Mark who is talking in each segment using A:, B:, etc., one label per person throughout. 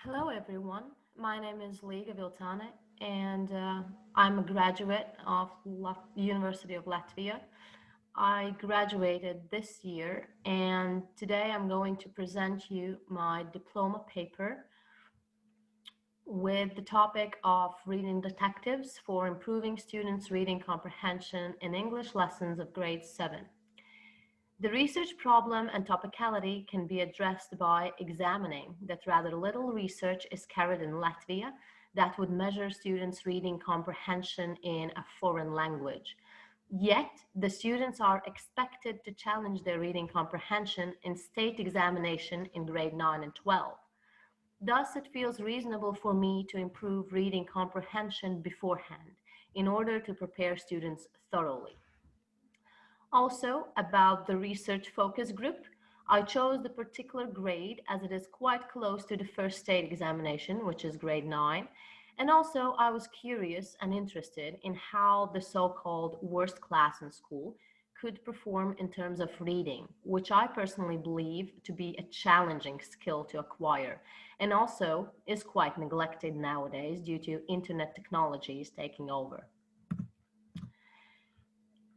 A: Hello, everyone. My name is Liga Vilcāne, and I'm a graduate of University of Latvia. I graduated this year, and today I'm going to present you my diploma paper with the topic of reading detectives for improving students' reading comprehension in English lessons of grade 7. The research problem and topicality can be addressed by examining that rather little research is carried in Latvia that would measure students' reading comprehension in a foreign language. Yet, the students are expected to challenge their reading comprehension in state examination in grade 9 and 12. Thus, it feels reasonable for me to improve reading comprehension beforehand in order to prepare students thoroughly. Also, about the research focus group, I chose the particular grade as it is quite close to the first state examination, which is grade 9. And also, I was curious and interested in how the so-called worst class in school could perform in terms of reading, which I personally believe to be a challenging skill to acquire, and also is quite neglected nowadays due to internet technologies taking over.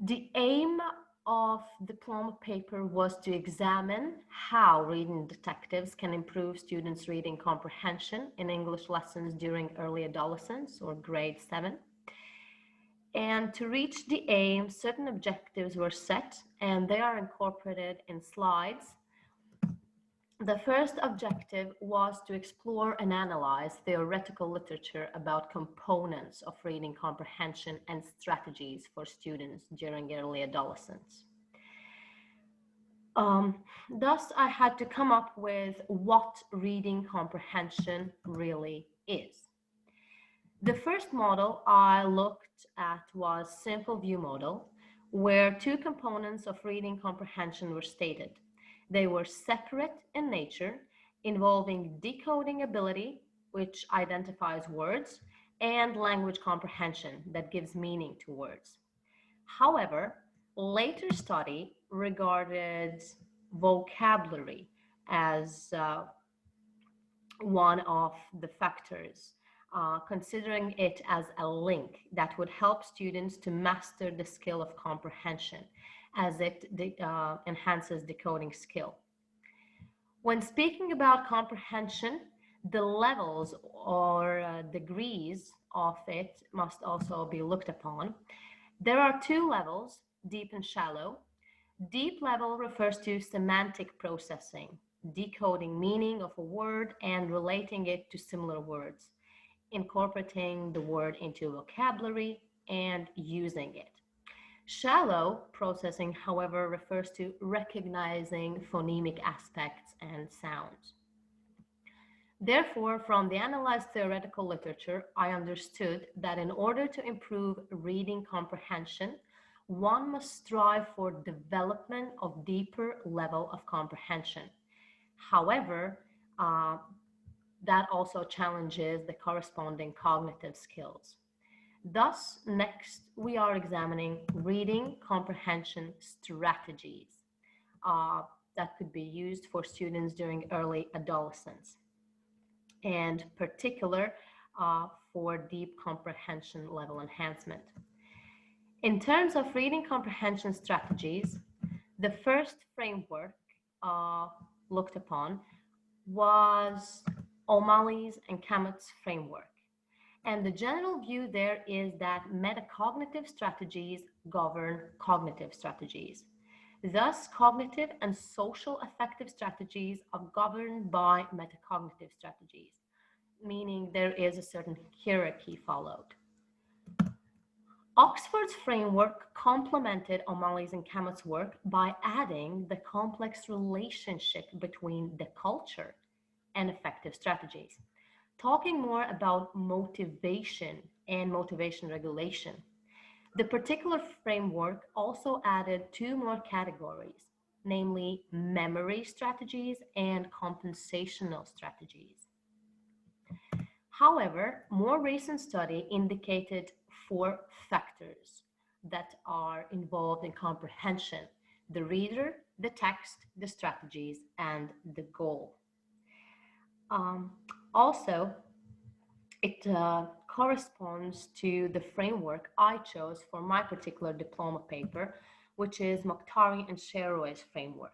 A: The aim of diploma paper was to examine how reading detectives can improve students' reading comprehension in English lessons during early adolescence or grade 7. And to reach the aim, certain objectives were set and they are incorporated in slides. The first objective was to explore and analyze theoretical literature about components of reading comprehension and strategies for students during early adolescence. Thus, I had to come up with what reading comprehension really is. The first model I looked at was simple view model, where two components of reading comprehension were stated. They were separate in nature, involving decoding ability, which identifies words, and language comprehension that gives meaning to words. However, later study regarded vocabulary as one of the factors, considering it as a link that would help students to master the skill of comprehension as it enhances decoding skill. When speaking about comprehension, the levels or degrees of it must also be looked upon. There are two levels, deep and shallow. Deep level refers to semantic processing, decoding meaning of a word and relating it to similar words, incorporating the word into vocabulary and using it. Shallow processing, however, refers to recognizing phonemic aspects and sounds. Therefore, from the analyzed theoretical literature, I understood that in order to improve reading comprehension, one must strive for development of deeper level of comprehension. However, that also challenges the corresponding cognitive skills. Thus, next we are examining reading comprehension strategies that could be used for students during early adolescence, and particular for deep comprehension level enhancement. In terms of reading comprehension strategies, the first framework uh, looked upon was O'Malley's and Kamut's framework. And the general view there is that metacognitive strategies govern cognitive strategies. Thus, cognitive and social affective strategies are governed by metacognitive strategies, meaning there is a certain hierarchy followed. Oxford's framework complemented O'Malley's and Kamut's work by adding the complex relationship between the culture and effective strategies, talking more about motivation and motivation regulation. The particular framework also added two more categories, namely memory strategies and compensational strategies. However, more recent study indicated four factors that are involved in comprehension: the reader, the text, the strategies, and the goal. Um, Also, it corresponds to the framework I chose for my particular diploma paper, which is Mokhtari and Sheroy's framework.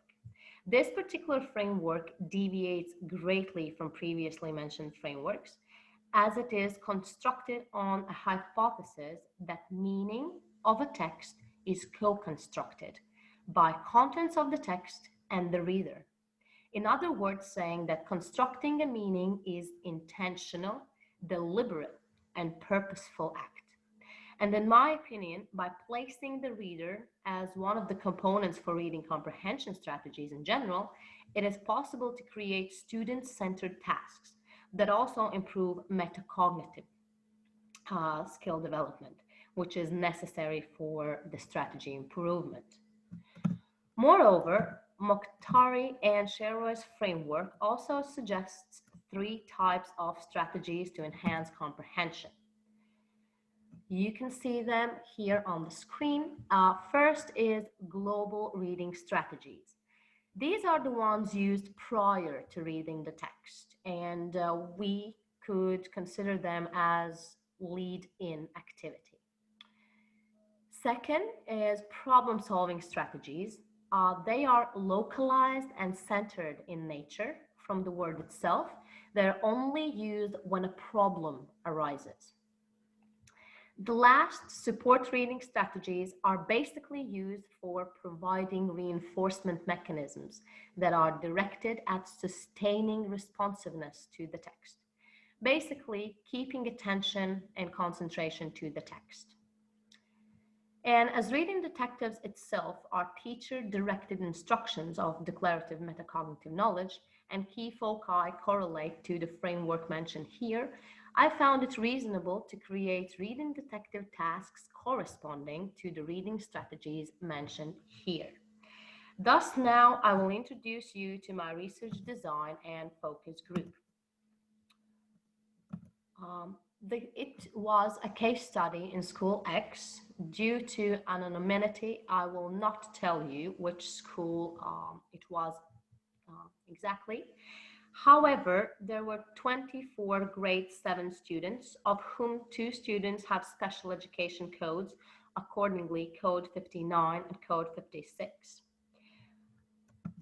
A: This particular framework deviates greatly from previously mentioned frameworks, as it is constructed on a hypothesis that meaning of a text is co-constructed by contents of the text and the reader. In other words, saying that constructing a meaning is intentional, deliberate, and purposeful act. And in my opinion, by placing the reader as one of the components for reading comprehension strategies in general, it is possible to create student-centered tasks that also improve metacognitive skill development, which is necessary for the strategy improvement. Moreover, Mokhtari and Sheroy's framework also suggests 3 types of strategies to enhance comprehension. You can see them here on the screen. First is global reading strategies. These are the ones used prior to reading the text, and we could consider them as lead-in activity. Second is problem-solving strategies. They are localized and centered in nature from the word itself. They're only used when a problem arises. The last, support reading strategies, are basically used for providing reinforcement mechanisms that are directed at sustaining responsiveness to the text. Basically, keeping attention and concentration to the text. And as reading detectives itself are teacher-directed instructions of declarative metacognitive knowledge, and key foci correlate to the framework mentioned here, I found it reasonable to create reading detective tasks corresponding to the reading strategies mentioned here. Thus, now I will introduce you to my research design and focus group. It was a case study in School X. Due to anonymity, I will not tell you which school it was exactly. However, there were 24 grade 7 students, of whom 2 students have special education codes, accordingly code 59 and code 56.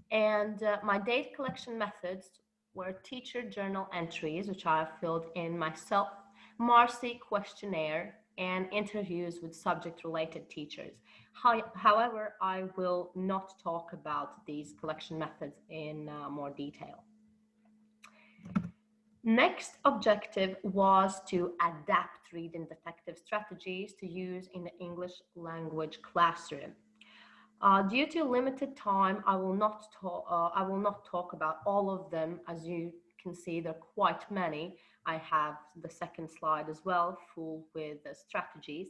A: And my data collection methods were teacher journal entries, which I have filled in myself, Marcy questionnaire, and interviews with subject-related teachers. However, I will not talk about these collection methods in more detail. Next objective was to adapt reading detective strategies to use in the English language classroom. Due to limited time, I will not talk about all of them. As you can see, there are quite many. I have the second slide as well, full with strategies.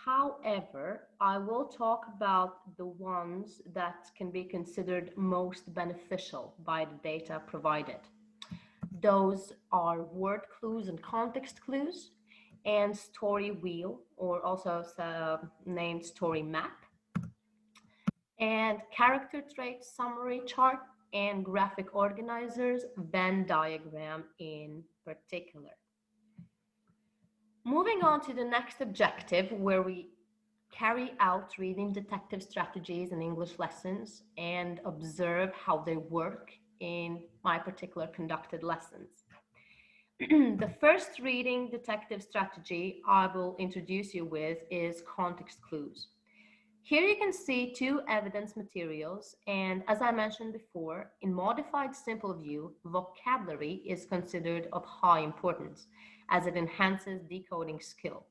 A: However, I will talk about the ones that can be considered most beneficial by the data provided. Those are word clues and context clues, and story wheel, or also named story map, and character trait summary chart, and graphic organizers, Venn diagram in particular. Moving on to the next objective, where we carry out reading detective strategies in English lessons and observe how they work in my particular conducted lessons. The first reading detective strategy I will introduce you with is context clues. Here you can see 2 evidence materials, and as I mentioned before, in modified simple view, vocabulary is considered of high importance as it enhances decoding skill.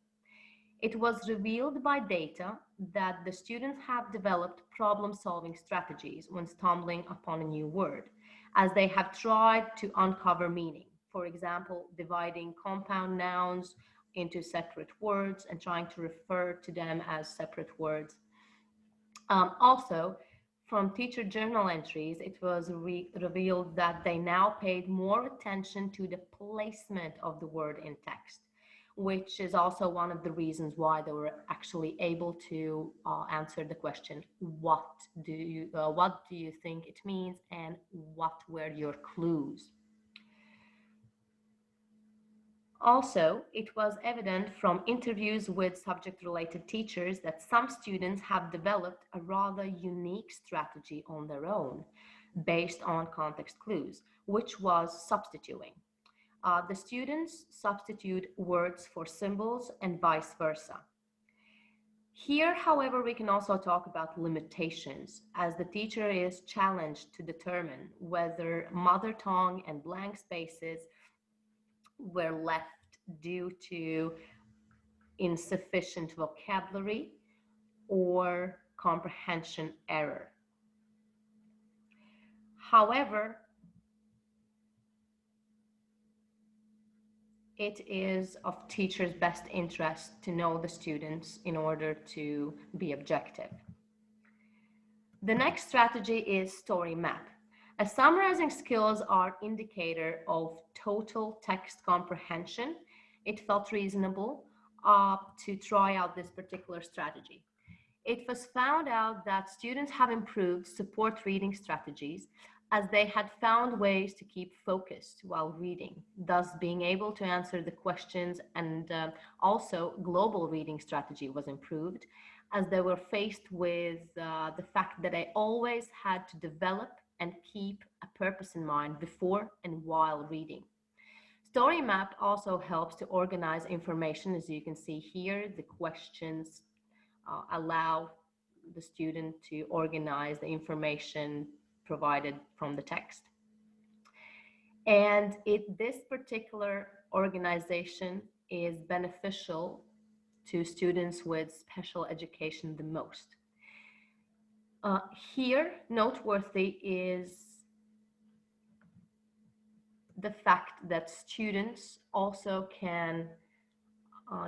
A: It was revealed by data that the students have developed problem-solving strategies when stumbling upon a new word, as they have tried to uncover meaning. For example, dividing compound nouns into separate words and trying to refer to them as separate words. Also, from teacher journal entries, it was revealed that they now paid more attention to the placement of the word in text, which is also one of the reasons why they were actually able to answer the question, what do you think it means, and what were your clues? Also, it was evident from interviews with subject-related teachers that some students have developed a rather unique strategy on their own based on context clues, which was substituting. The students substitute words for symbols and vice versa. Here, however, we can also talk about limitations, as the teacher is challenged to determine whether mother tongue and blank spaces were left due to insufficient vocabulary or comprehension error. However, it is of teachers' best interest to know the students in order to be objective. The next strategy is story map. As summarizing skills are indicator of total text comprehension, it felt reasonable to try out this particular strategy. It was found out that students have improved support reading strategies as they had found ways to keep focused while reading, thus being able to answer the questions, and also global reading strategy was improved as they were faced with the fact that they always had to develop and keep a purpose in mind before and while reading. Story map also helps to organize information. As you can see here, the questions allow the student to organize the information provided from the text. And this particular organization is beneficial to students with special education the most. Here, noteworthy is the fact that students also can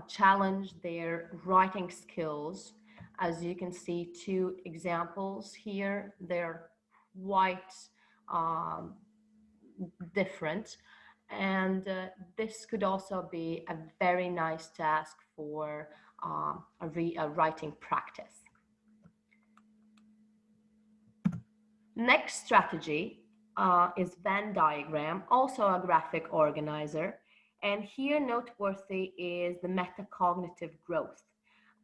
A: challenge their writing skills. As you can see, two examples here. They're quite different, and this could also be a very nice task for a writing practice. Next strategy is Venn diagram, also a graphic organizer. And here noteworthy is the metacognitive growth,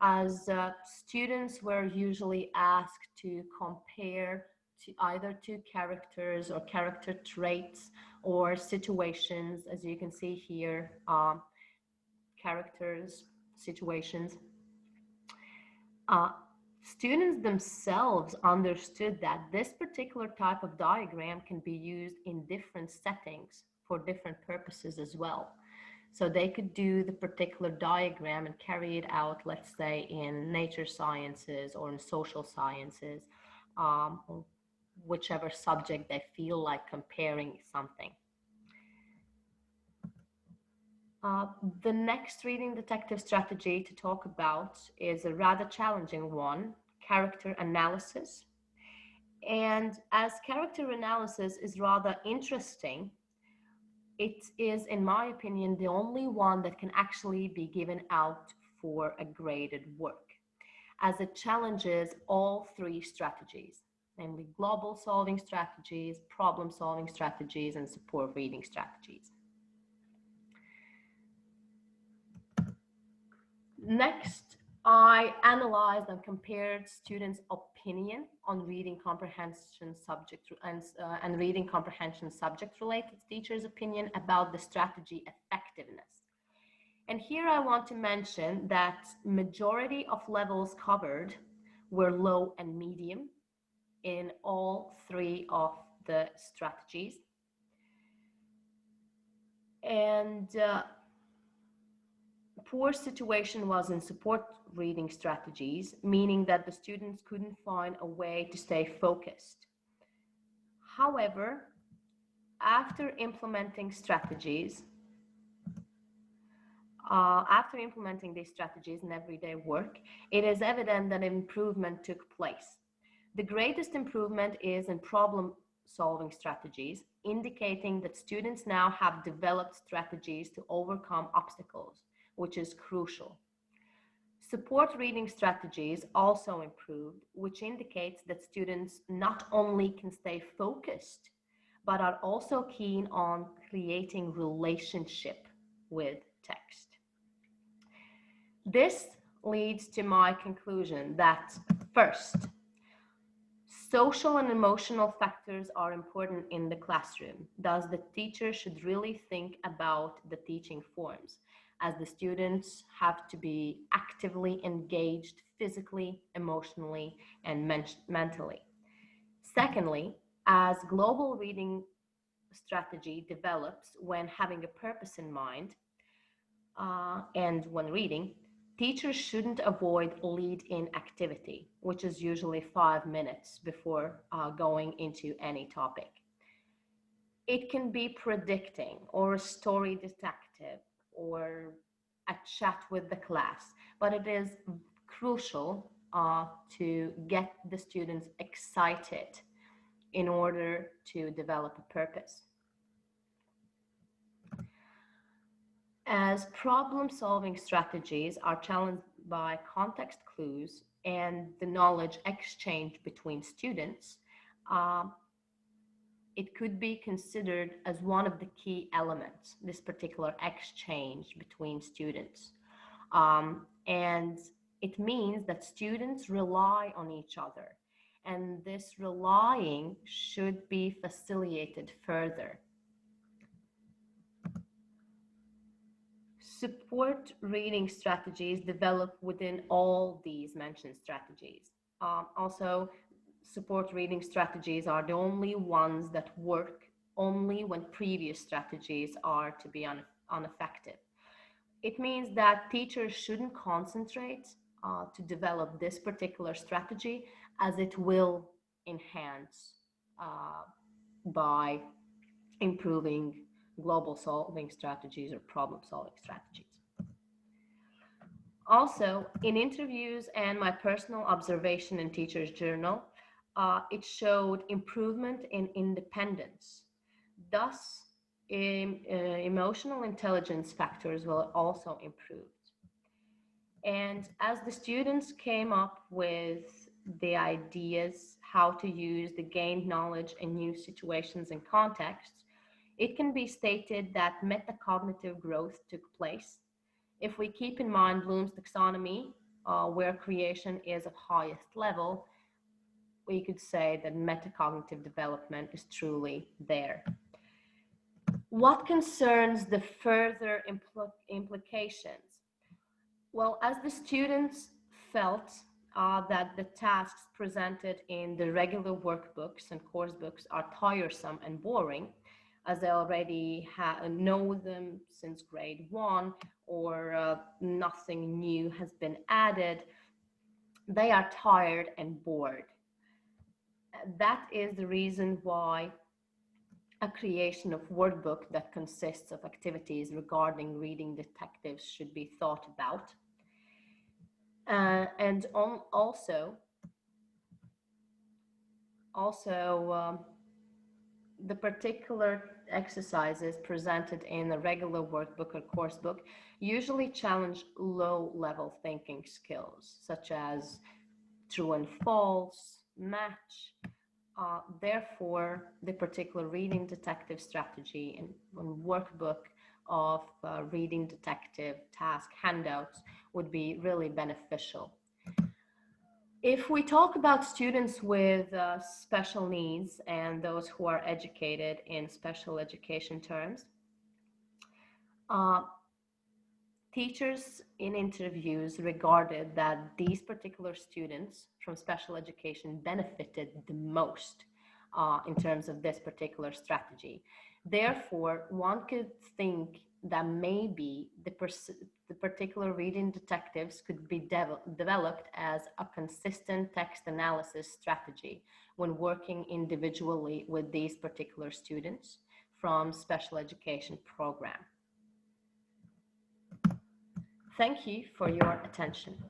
A: as students were usually asked to compare to either two characters or character traits or situations. As you can see here, characters, situations. Students themselves understood that this particular type of diagram can be used in different settings for different purposes as well. So they could do the particular diagram and carry it out, let's say, in nature sciences or in social sciences, or whichever subject they feel like comparing something. The next reading detective strategy to talk about is a rather challenging one, character analysis. And as character analysis is rather interesting, it is, in my opinion, the only one that can actually be given out for a graded work, as it challenges all three strategies, namely global solving strategies, problem solving strategies, and support reading strategies. Next, I analyzed and compared students' opinion on reading comprehension subject and reading comprehension subject-related teachers' opinion about the strategy effectiveness. And here I want to mention that majority of levels covered were low and medium in all three of the strategies. And poor situation was in support reading strategies, meaning that the students couldn't find a way to stay focused. However, after implementing these strategies in everyday work, it is evident that improvement took place. The greatest improvement is in problem-solving strategies, indicating that students now have developed strategies to overcome obstacles, which is crucial. Support reading strategies also improved, which indicates that students not only can stay focused, but are also keen on creating relationship with text. This leads to my conclusion that first, social and emotional factors are important in the classroom. Thus, the teacher should really think about the teaching forms, as the students have to be actively engaged physically, emotionally, and mentally. Secondly, as global reading strategy develops when having a purpose in mind and when reading, teachers shouldn't avoid lead-in activity, which is usually 5 minutes before going into any topic. It can be predicting or a story detective or a chat with the class, but it is crucial to get the students excited in order to develop a purpose. As problem-solving strategies are challenged by context clues and the knowledge exchange between students, it could be considered as one of the key elements, this particular exchange between students. And it means that students rely on each other, and this relying should be facilitated further. Support reading strategies develop within all these mentioned strategies. Also, support reading strategies are the only ones that work only when previous strategies are to be ineffective. It means that teachers shouldn't concentrate to develop this particular strategy, as it will enhance by improving global solving strategies or problem solving strategies. Also, in interviews and my personal observation in Teacher's Journal, it showed improvement in independence. Thus, emotional intelligence factors were also improved. And as the students came up with the ideas how to use the gained knowledge in new situations and contexts, it can be stated that metacognitive growth took place. If we keep in mind Bloom's taxonomy, where creation is of highest level, we could say that metacognitive development is truly there. What concerns the further implications? Well, as the students felt that the tasks presented in the regular workbooks and course books are tiresome and boring, as they already know them since grade 1, or nothing new has been added, they are tired and bored. That is the reason why a creation of workbook that consists of activities regarding reading detectives should be thought about. And also, the particular exercises presented in a regular workbook or course book usually challenge low-level thinking skills, such as true and false, match. Therefore, the particular reading detective strategy and workbook of reading detective task handouts would be really beneficial. If we talk about students with special needs and those who are educated in special education terms, teachers in interviews regarded that these particular students from special education benefited the most in terms of this particular strategy. Therefore, one could think that maybe the particular reading detectives could be developed as a consistent text analysis strategy when working individually with these particular students from special education program. Thank you for your attention.